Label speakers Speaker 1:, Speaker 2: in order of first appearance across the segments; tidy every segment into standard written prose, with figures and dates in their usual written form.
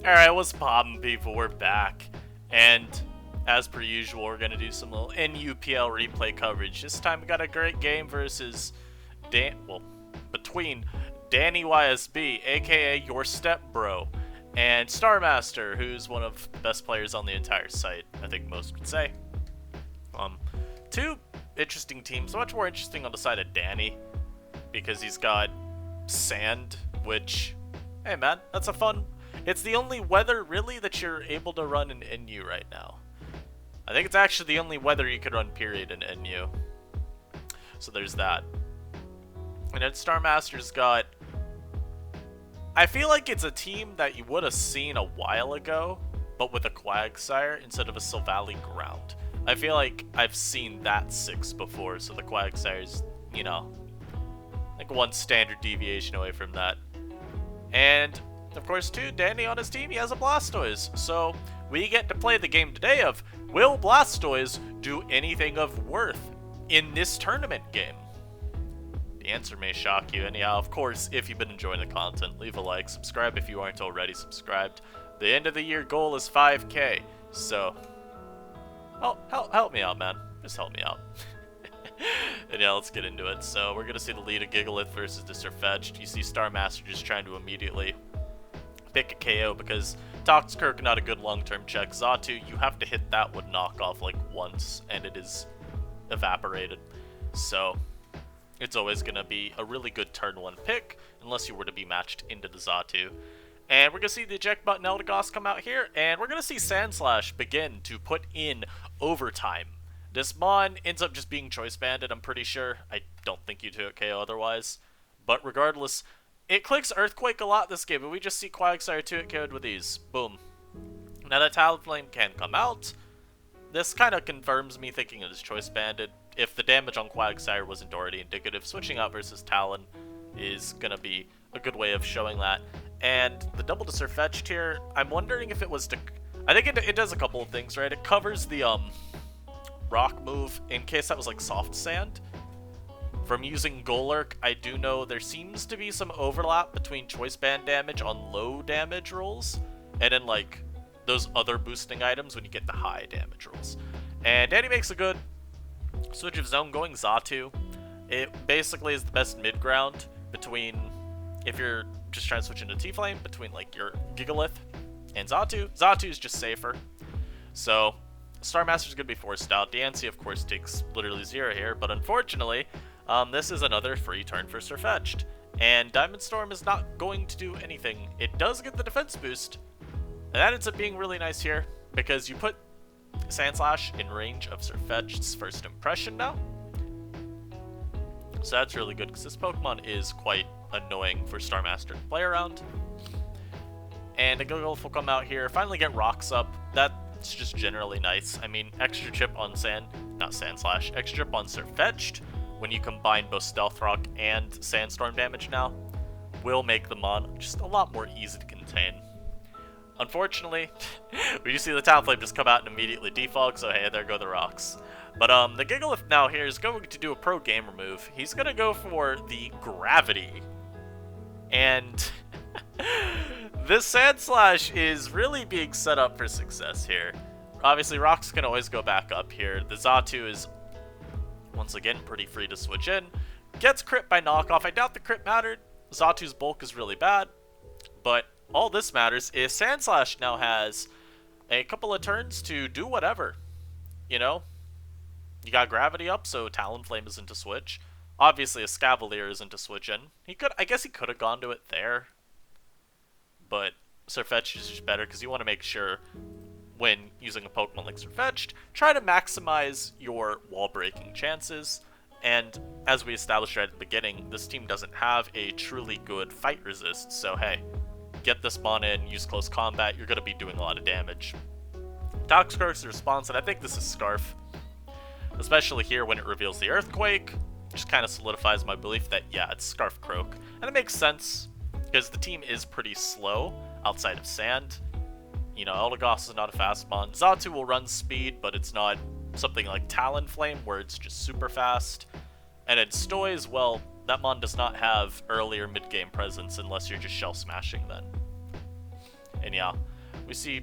Speaker 1: Alright, what's poppin', people? We're back. And as per usual, we're gonna do some little NUPL replay coverage. This time we got a great game versus between Danny YSB, aka your step bro, and Starmaster, who's one of the best players on the entire site, I think most would say. Two interesting teams, much more interesting on the side of Danny, because he's got Sand, which, hey man, that's a fun. It's the only weather, really, that you're able to run in NU right now. I think it's actually the only weather you could run, period, in NU. So there's that. And then Starmaster's got... I feel like it's a team that you would have seen a while ago, but with a Quagsire instead of a Silvally ground. I feel like I've seen that 6 before, so the Quagsire's, you know, like one standard deviation away from that. And... of course, too, Danny on his team, he has a Blastoise. So, we get to play the game today of, will Blastoise do anything of worth in this tournament game? The answer may shock you. Anyhow, of course, if you've been enjoying the content, leave a like, subscribe if you aren't already subscribed. The end of the year goal is 5K, so... oh, help me out, man. Just help me out. And yeah, let's get into it. So, we're gonna see the lead of Gigalith versus the Sirfetch'd. You see Starmaster just trying to immediately pick a KO because Toxicroak not a good long-term check. Xatu, you have to hit that with knockoff like once and it is evaporated. So it's always going to be a really good turn 1 pick unless you were to be matched into the Xatu. And we're going to see the eject button Eldegoss come out here, and we're going to see Sandslash begin to put in overtime. This Mon ends up just being choice banded, I'm pretty sure. I don't think you do it KO otherwise. But regardless, it clicks Earthquake a lot this game, but we just see Quagsire 2-hit KO'd with ease. Boom. Now that Talonflame can come out. This kind of confirms me thinking it is choice banded. If the damage on Quagsire wasn't already indicative, switching out versus Talon is going to be a good way of showing that. And the double to Sirfetch'd here, I'm wondering if it was to... I think it does a couple of things, right? It covers the rock move in case that was like soft sand. From using Golurk, I do know there seems to be some overlap between choice band damage on low damage rolls and then like those other boosting items when you get the high damage rolls. And Danny makes a good switch of zone going Xatu. It basically is the best mid ground between, if you're just trying to switch into T-Flame, between like your Gigalith and Xatu. Xatu is just safer. So Starmaster's going to be forced out. DNC of course takes literally 0 here, but unfortunately this is another free turn for Sirfetch'd, and Diamond Storm is not going to do anything. It does get the defense boost, and that ends up being really nice here, because you put Sandslash in range of Sirfetch'd's first impression now. So that's really good, because this Pokemon is quite annoying for Starmaster to play around. And a Gigalith will come out here, finally get rocks up. That's just generally nice. I mean, extra chip on extra chip on Sirfetch'd, when you combine both Stealth Rock and Sandstorm damage now, will make the Mon just a lot more easy to contain. Unfortunately, we just see the Talonflame just come out and immediately defog, so hey, there go the rocks. But the Gigalith now here is going to do a pro gamer move. He's going to go for the Gravity. And this Sandslash is really being set up for success here. Obviously, rocks can always go back up here. The Xatu is once again pretty free to switch in. Gets crit by knockoff. I doubt the crit mattered. Xatu's bulk is really bad. But all this matters is Sandslash now has a couple of turns to do whatever. You know? You got Gravity up, so Talonflame isn't to switch. Obviously, a Scavalier isn't to switch in. I guess he could have gone to it there. But Sirfetch'd is just better, because you want to make sure when using a Pokemon like Sirfetch'd, try to maximize your wall-breaking chances. And as we established right at the beginning, this team doesn't have a truly good fight resist, so hey, get this Mon in, use close combat, you're going to be doing a lot of damage. Toxicroak's response, and I think this is Scarf, especially here when it reveals the Earthquake, just kind of solidifies my belief that, yeah, it's Scarf Croak. And it makes sense, because the team is pretty slow outside of Sand. You know, Eldegoss is not a fast Mon. Xatu will run speed, but it's not something like Talonflame, where it's just super fast. And in Stoys, well, that Mon does not have earlier mid-game presence unless you're just shell smashing then. And yeah, We see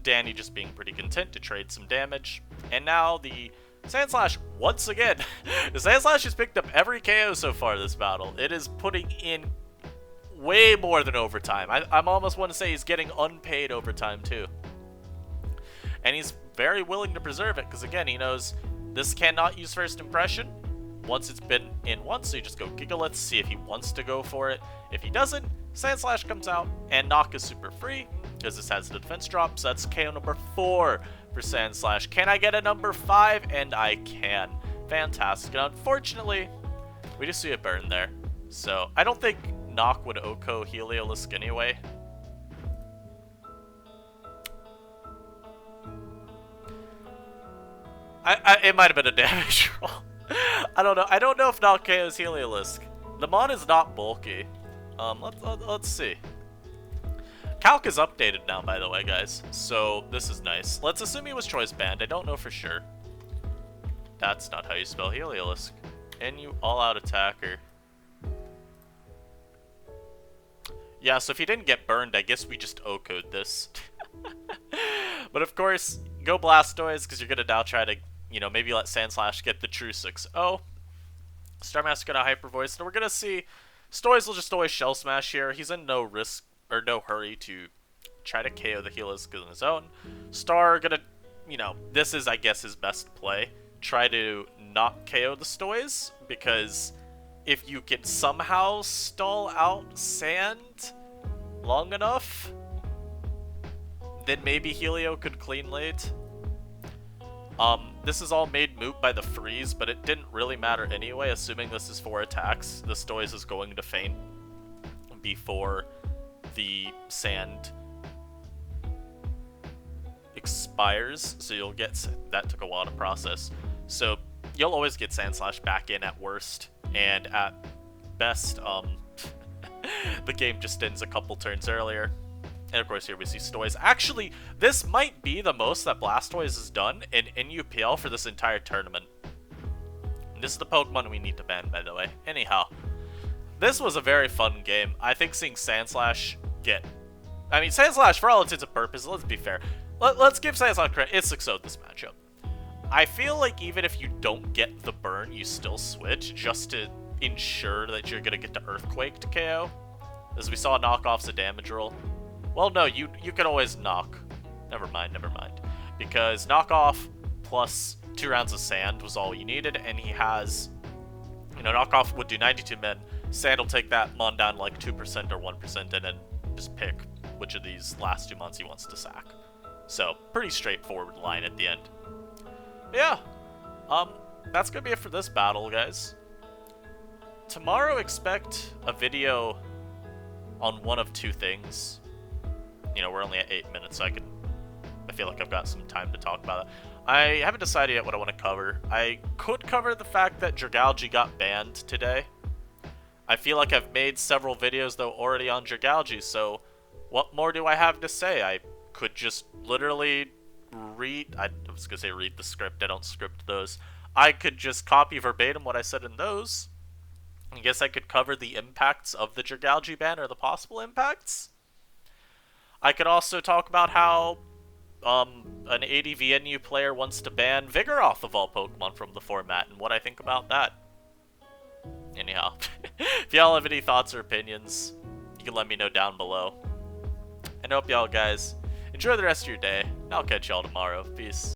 Speaker 1: Danny just being pretty content to trade some damage. And now the Sandslash, once again, the Sandslash has picked up every KO so far this battle. It is putting in way more than overtime. I'm almost want to say he's getting unpaid overtime too. And he's very willing to preserve it, because again, he knows this cannot use first impression. Once it's been in once, so you just go Gigalith, see if he wants to go for it. If he doesn't, Sandslash comes out, and Knock is super free, because this has the defense drop, so that's KO number 4 for Sandslash. Can I get a number 5? And I can. Fantastic. And unfortunately, we just see a burn there. So, I don't think Knock would Oko Heliolisk anyway. It might have been a damage roll. I don't know. I don't know if Knock KOs Heliolisk. The mon is not bulky. Let's see. Calc is updated now, by the way, guys. So this is nice. Let's assume he was choice banned. I don't know for sure. That's not how you spell Heliolisk. And you all-out attacker. Yeah, so if he didn't get burned, I guess we just O-code this. But of course, go Blastoise, because you're gonna now try to, you know, maybe let Sandslash get the true 6-0. Starmaster got a Hyper Voice, and we're gonna see Stoiz will just always Shell Smash here. He's in no risk or no hurry to try to KO the Heliolisk on his own. Star gonna, you know, this is I guess his best play. Try to not KO the Stoiz, because if you can somehow stall out Sand long enough, then maybe Helio could clean late. This is all made moot by the freeze, but it didn't really matter anyway, assuming this is 4 attacks. The Stoiz is going to faint before the Sand expires, so you'll get, that took a while to process. So you'll always get Sandslash back in at worst, and at best, the game just ends a couple turns earlier. And of course here we see Stoiz. Actually, this might be the most that Blastoise has done in NUPL for this entire tournament. This is the Pokemon we need to ban, by the way. Anyhow, this was a very fun game. I think seeing Sandslash get... I mean, Sandslash, for all intents and purposes, let's be fair. Let's give Sandslash credit. It 6-0'd this matchup. I feel like even if you don't get the burn, you still switch, just to ensure that you're going to get the Earthquake to KO. As we saw, knockoff's a damage roll. Well, no, you could always knock. Never mind. Because knockoff plus 2 rounds of Sand was all you needed, and he has, you know, knockoff would do 92 men. Sand will take that mon down like 2% or 1%, and then just pick which of these last 2 months he wants to sack. So, pretty straightforward line at the end. But yeah, that's gonna be it for this battle, guys. Tomorrow, expect a video on one of 2 things. You know, we're only at 8 minutes, so I feel like I've got some time to talk about it. I haven't decided yet what I want to cover. I could cover the fact that Dragalge got banned today. I feel like I've made several videos, though, already on Dragalge, so what more do I have to say? I could just literally read... I was going to say read the script. I don't script those. I could just copy verbatim what I said in those. I guess I could cover the impacts of the Dragalge ban, or the possible impacts. I could also talk about how an ADVNU player wants to ban Vigoroth of all Pokemon from the format, and what I think about that. Anyhow, if y'all have any thoughts or opinions, you can let me know down below. And I hope y'all guys enjoy the rest of your day, and I'll catch y'all tomorrow. Peace.